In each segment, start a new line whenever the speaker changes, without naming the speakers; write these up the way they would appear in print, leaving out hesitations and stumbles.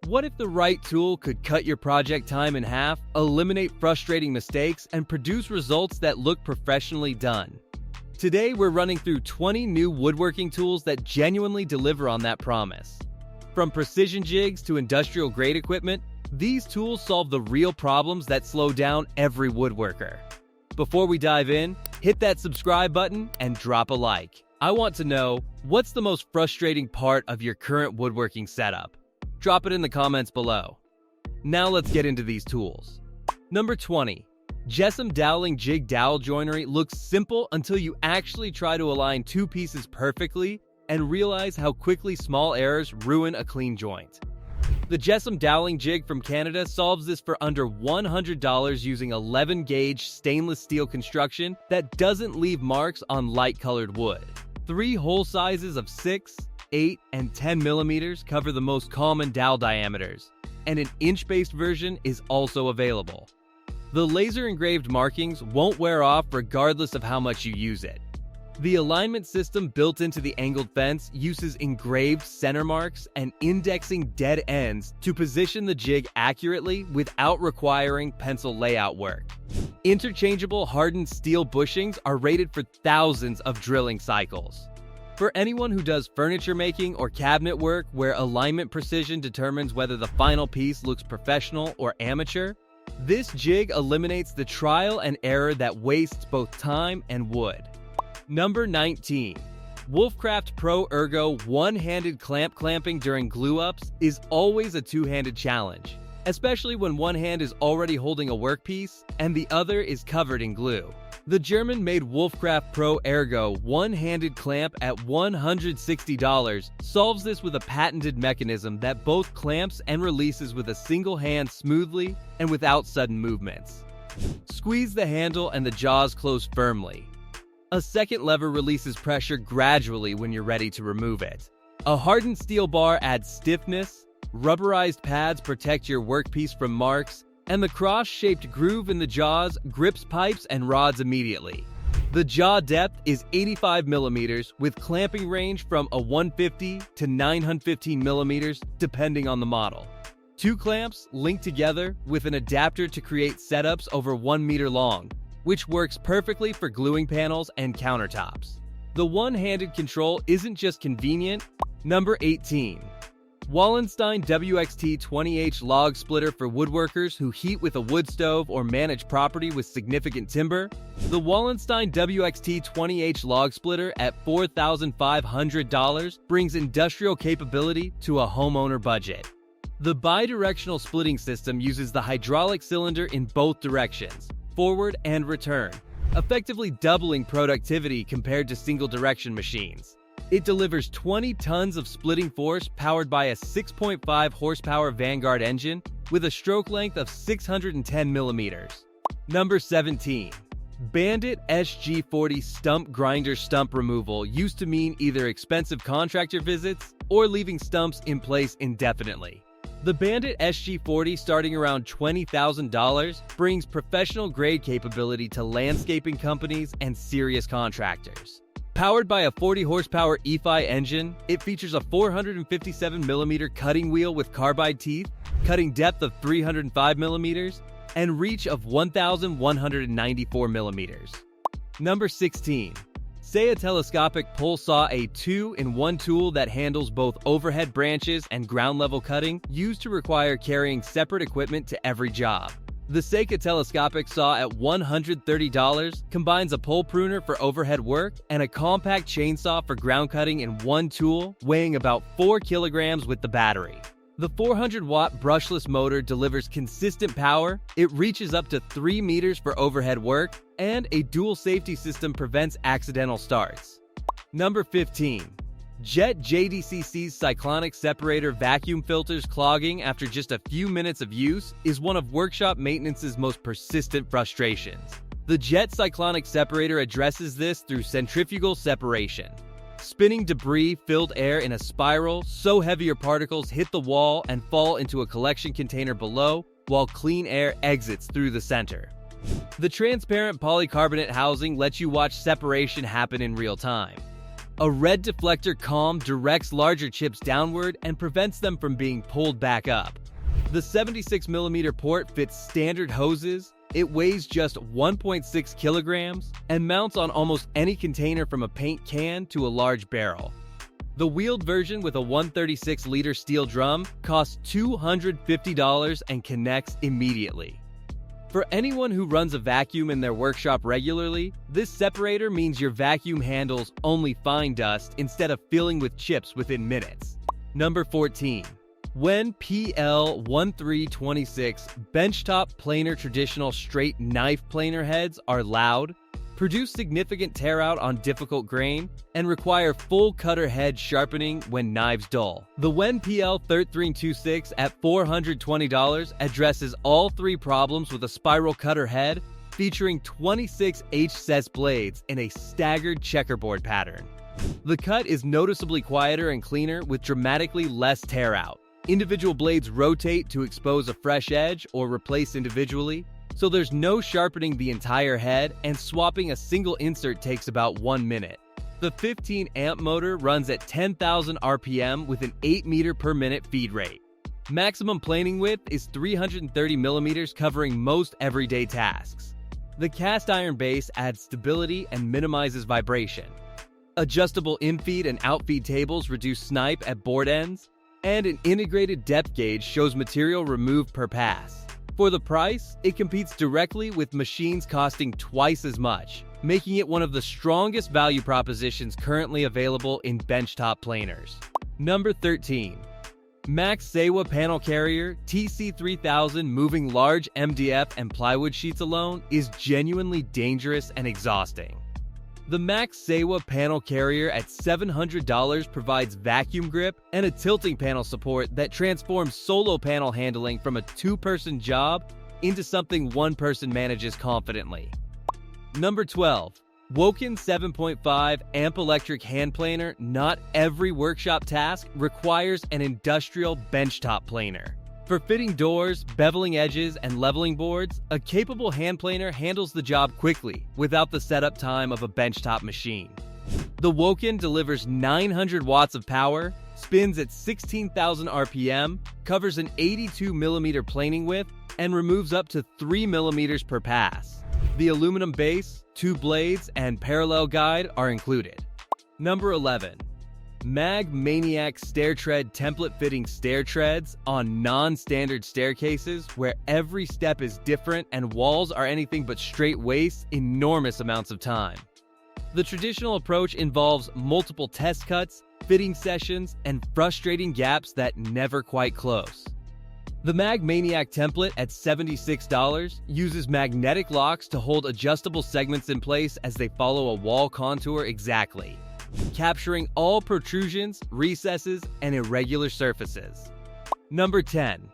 What if the right tool could cut your project time in half, eliminate frustrating mistakes, and produce results that look professionally done? Today, we're running through 20 new woodworking tools that genuinely deliver on that promise. From precision jigs to industrial-grade equipment, these tools solve the real problems that slow down every woodworker. Before we dive in, hit that subscribe button and drop a like. I want to know, what's the most frustrating part of your current woodworking setup? Drop it in the comments below. Now let's get into these tools. Number 20. Jessom Doweling Jig Dowel Joinery looks simple until you actually try to align two pieces perfectly and realize how quickly small errors ruin a clean joint. The Jessom Doweling Jig from Canada solves this for under $100 using 11-gauge stainless steel construction that doesn't leave marks on light-colored wood. 3 hole sizes of 6, 8, and 10 millimeters cover the most common dowel diameters, and an inch-based version is also available. The laser-engraved markings won't wear off regardless of how much you use it. The alignment system built into the angled fence uses engraved center marks and indexing dead ends to position the jig accurately without requiring pencil layout work. Interchangeable hardened steel bushings are rated for thousands of drilling cycles. For anyone who does furniture making or cabinet work where alignment precision determines whether the final piece looks professional or amateur, this jig eliminates the trial and error that wastes both time and wood. Number 19. Wolfcraft Pro Ergo one-handed clamp clamping during glue-ups is always a two-handed challenge, especially when one hand is already holding a workpiece and the other is covered in glue. The German-made Wolfcraft Pro Ergo one-handed clamp at $160 solves this with a patented mechanism that both clamps and releases with a single hand smoothly and without sudden movements. Squeeze the handle and the jaws close firmly. A second lever releases pressure gradually when you're ready to remove it. A hardened steel bar adds stiffness, rubberized pads protect your workpiece from marks, and the cross-shaped groove in the jaws grips pipes and rods immediately. The jaw depth is 85 millimeters with clamping range from a 150 to 915 millimeters depending on the model. 2 clamps link together with an adapter to create setups over 1 meter long, which works perfectly for gluing panels and countertops. The one-handed control isn't just convenient. Number 18. Wallenstein WXT 20H log splitter for woodworkers who heat with a wood stove or manage property with significant timber. The Wallenstein WXT 20H log splitter at $4,500 brings industrial capability to a homeowner budget. The bidirectional splitting system uses the hydraulic cylinder in both directions, forward and return, effectively doubling productivity compared to single-direction machines. It delivers 20 tons of splitting force powered by a 6.5 horsepower Vanguard engine with a stroke length of 610 millimeters. Number 17. Bandit SG40 stump grinder stump removal used to mean either expensive contractor visits or leaving stumps in place indefinitely. The Bandit SG40, starting around $20,000, brings professional-grade capability to landscaping companies and serious contractors. Powered by a 40-horsepower EFI engine, it features a 457mm cutting wheel with carbide teeth, cutting depth of 305 millimeters, and reach of 1,194 millimeters. Number 16. Stair Telescopic Pole Saw, a 2-in-1 tool that handles both overhead branches and ground-level cutting, used to require carrying separate equipment to every job. The Stair Telescopic Saw at $130 combines a pole pruner for overhead work and a compact chainsaw for ground cutting in one tool, weighing about 4 kilograms with the battery. The 400-watt brushless motor delivers consistent power, it reaches up to 3 meters for overhead work, and a dual safety system prevents accidental starts. Number 15. Jet JDCC's Cyclonic Separator vacuum filters clogging after just a few minutes of use is one of workshop maintenance's most persistent frustrations. The Jet Cyclonic Separator addresses this through centrifugal separation. Spinning debris-filled air in a spiral so heavier particles hit the wall and fall into a collection container below, while clean air exits through the center. The transparent polycarbonate housing lets you watch separation happen in real time. A red deflector column directs larger chips downward and prevents them from being pulled back up. The 76mm port fits standard hoses. It weighs just 1.6 kilograms and mounts on almost any container from a paint can to a large barrel. The wheeled version with a 136-liter steel drum costs $250 and connects immediately. For anyone who runs a vacuum in their workshop regularly, this separator means your vacuum handles only fine dust instead of filling with chips within minutes. Number 14. When PL1326 Benchtop planer traditional straight knife planer heads are loud, produce significant tear out on difficult grain, and require full cutter head sharpening when knives dull. The Wen PL1326 at $420 addresses all three problems with a spiral cutter head featuring 26 H-SES blades in a staggered checkerboard pattern. The cut is noticeably quieter and cleaner with dramatically less tear out. Individual blades rotate to expose a fresh edge or replace individually, so there's no sharpening the entire head, and swapping a single insert takes about 1 minute. The 15-amp motor runs at 10,000 RPM with an 8-meter per minute feed rate. Maximum planing width is 330 millimeters, covering most everyday tasks. The cast iron base adds stability and minimizes vibration. Adjustable infeed and outfeed tables reduce snipe at board ends, and an integrated depth gauge shows material removed per pass. For the price, it competes directly with machines costing twice as much, making it one of the strongest value propositions currently available in benchtop planers. Number 13. Max Seiwa Panel Carrier TC3000 moving large MDF and plywood sheets alone is genuinely dangerous and exhausting. The Max Seiwa Panel Carrier at $700 provides vacuum grip and a tilting panel support that transforms solo panel handling from a two-person job into something one person manages confidently. Number 12. Woken 7.5 amp electric hand planer. Not every workshop task requires an industrial benchtop planer. For fitting doors, beveling edges, and leveling boards, a capable hand planer handles the job quickly without the setup time of a benchtop machine. The Woken delivers 900 watts of power, spins at 16,000 RPM, covers an 82mm planing width, and removes up to 3 millimeters per pass. The aluminum base, 2 blades, and parallel guide are included. Number 11. Mag Maniac Stair Tread template fitting stair treads on non-standard staircases where every step is different and walls are anything but straight waste enormous amounts of time. The traditional approach involves multiple test cuts, fitting sessions, and frustrating gaps that never quite close. The Mag Maniac template at $76 uses magnetic locks to hold adjustable segments in place as they follow a wall contour exactly, capturing all protrusions, recesses, and irregular surfaces. Number 10.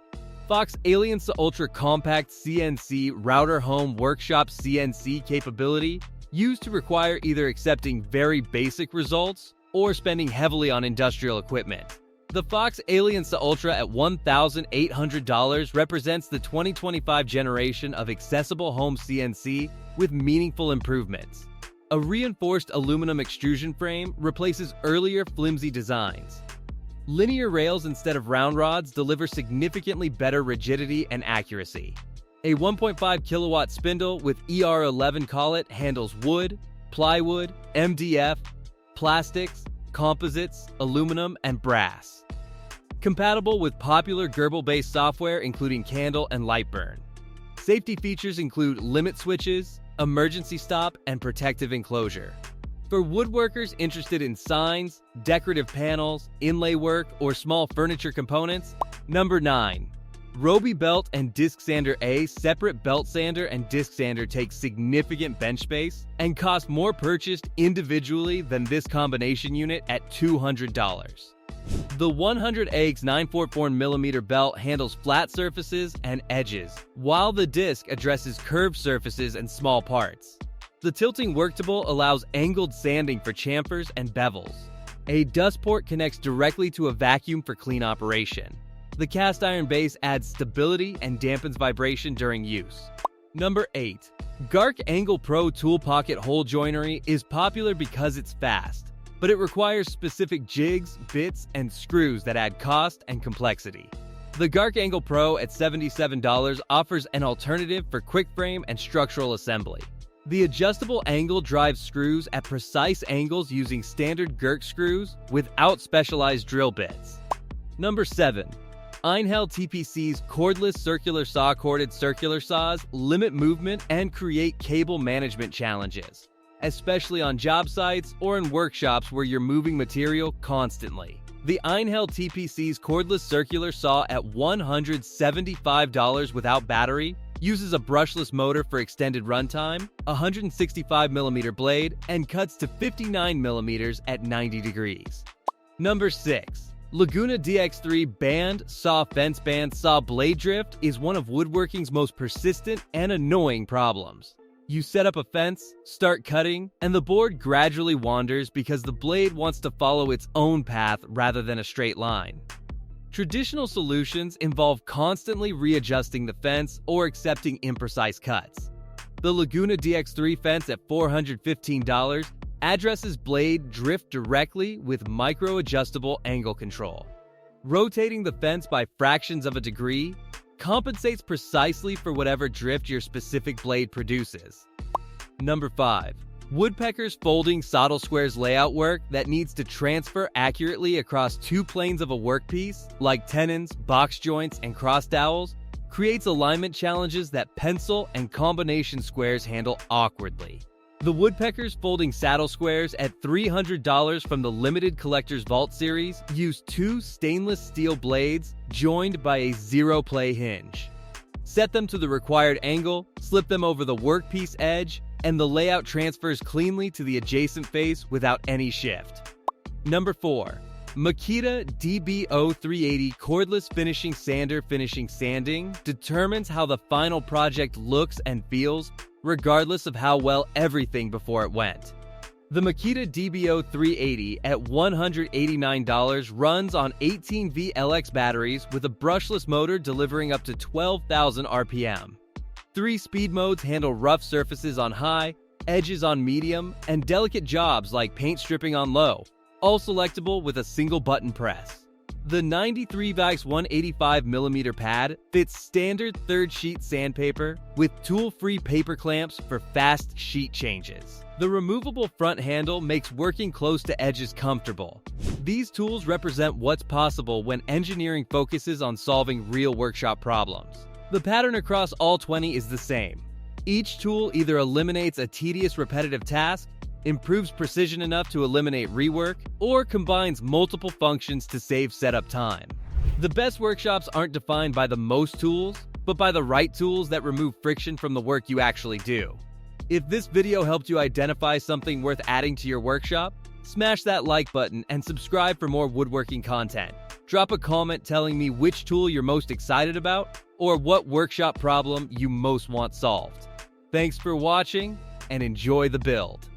Fox Alienza Ultra Compact CNC Router Home Workshop CNC capability, used to require either accepting very basic results or spending heavily on industrial equipment. The Fox Alienza Ultra at $1,800 represents the 2025 generation of accessible home CNC with meaningful improvements. A reinforced aluminum extrusion frame replaces earlier flimsy designs. Linear rails instead of round rods deliver significantly better rigidity and accuracy. A 1.5 kilowatt spindle with ER11 collet handles wood, plywood, MDF, plastics, composites, aluminum, and brass. Compatible with popular Gerbil-based software including Candle and Lightburn. Safety features include limit switches, emergency stop, and protective enclosure. For woodworkers interested in signs, decorative panels, inlay work, or small furniture components. Number 9. Roby Belt and Disc Sander A separate belt sander and disc sander take significant bench space and cost more purchased individually than this combination unit at $200. The 100AX 944mm belt handles flat surfaces and edges, while the disc addresses curved surfaces and small parts. The tilting worktable allows angled sanding for chamfers and bevels. A dust port connects directly to a vacuum for clean operation. The cast iron base adds stability and dampens vibration during use. Number 8. Gark Angle Pro Tool Pocket Hole Joinery is popular because it's fast. but it requires specific jigs, bits, and screws that add cost and complexity. The Garc Angle Pro at $77 offers an alternative for quick frame and structural assembly. The adjustable angle drives screws at precise angles using standard Gerk screws without specialized drill bits. Number 7. Einhell TPC's cordless circular saw. Corded circular saws limit movement and create cable management challenges, especially on job sites or in workshops where you're moving material constantly. The Einhell TPC's cordless circular saw at $175 without battery uses a brushless motor for extended runtime, a 165mm blade, and cuts to 59mm at 90 degrees. Number 6. Laguna DX3 Band Saw Fence. Band saw blade drift is one of woodworking's most persistent and annoying problems. You set up a fence, start cutting, and the board gradually wanders because the blade wants to follow its own path rather than a straight line. Traditional solutions involve constantly readjusting the fence or accepting imprecise cuts. The Laguna DX3 fence at $415 addresses blade drift directly with micro-adjustable angle control. Rotating the fence by fractions of a degree compensates precisely for whatever drift your specific blade produces. Number 5. Woodpecker's folding saddle squares layout work that needs to transfer accurately across two planes of a workpiece, like tenons, box joints, and cross dowels, creates alignment challenges that pencil and combination squares handle awkwardly. The Woodpecker's folding saddle squares at $300 from the limited collector's Vault series use two stainless steel blades joined by a zero-play hinge. Set them to the required angle, slip them over the workpiece edge, and the layout transfers cleanly to the adjacent face without any shift. Number 4. Makita DBO380 Cordless Finishing Sander. Finishing sanding determines how the final project looks and feels, regardless of how well everything before it went. The Makita DBO380 at $189 runs on 18V LX batteries with a brushless motor delivering up to 12,000 RPM. 3 speed modes handle rough surfaces on high, edges on medium, and delicate jobs like paint stripping on low, all selectable with a single button press. The 93VAX 185mm pad fits standard third sheet sandpaper with tool-free paper clamps for fast sheet changes. The removable front handle makes working close to edges comfortable. These tools represent what's possible when engineering focuses on solving real workshop problems. The pattern across all 20 is the same. Each tool either eliminates a tedious repetitive task, improves precision enough to eliminate rework, or combines multiple functions to save setup time. The best workshops aren't defined by the most tools, but by the right tools that remove friction from the work you actually do. If this video helped you identify something worth adding to your workshop, smash that like button and subscribe for more woodworking content. Drop a comment telling me which tool you're most excited about or what workshop problem you most want solved. Thanks for watching and enjoy the build.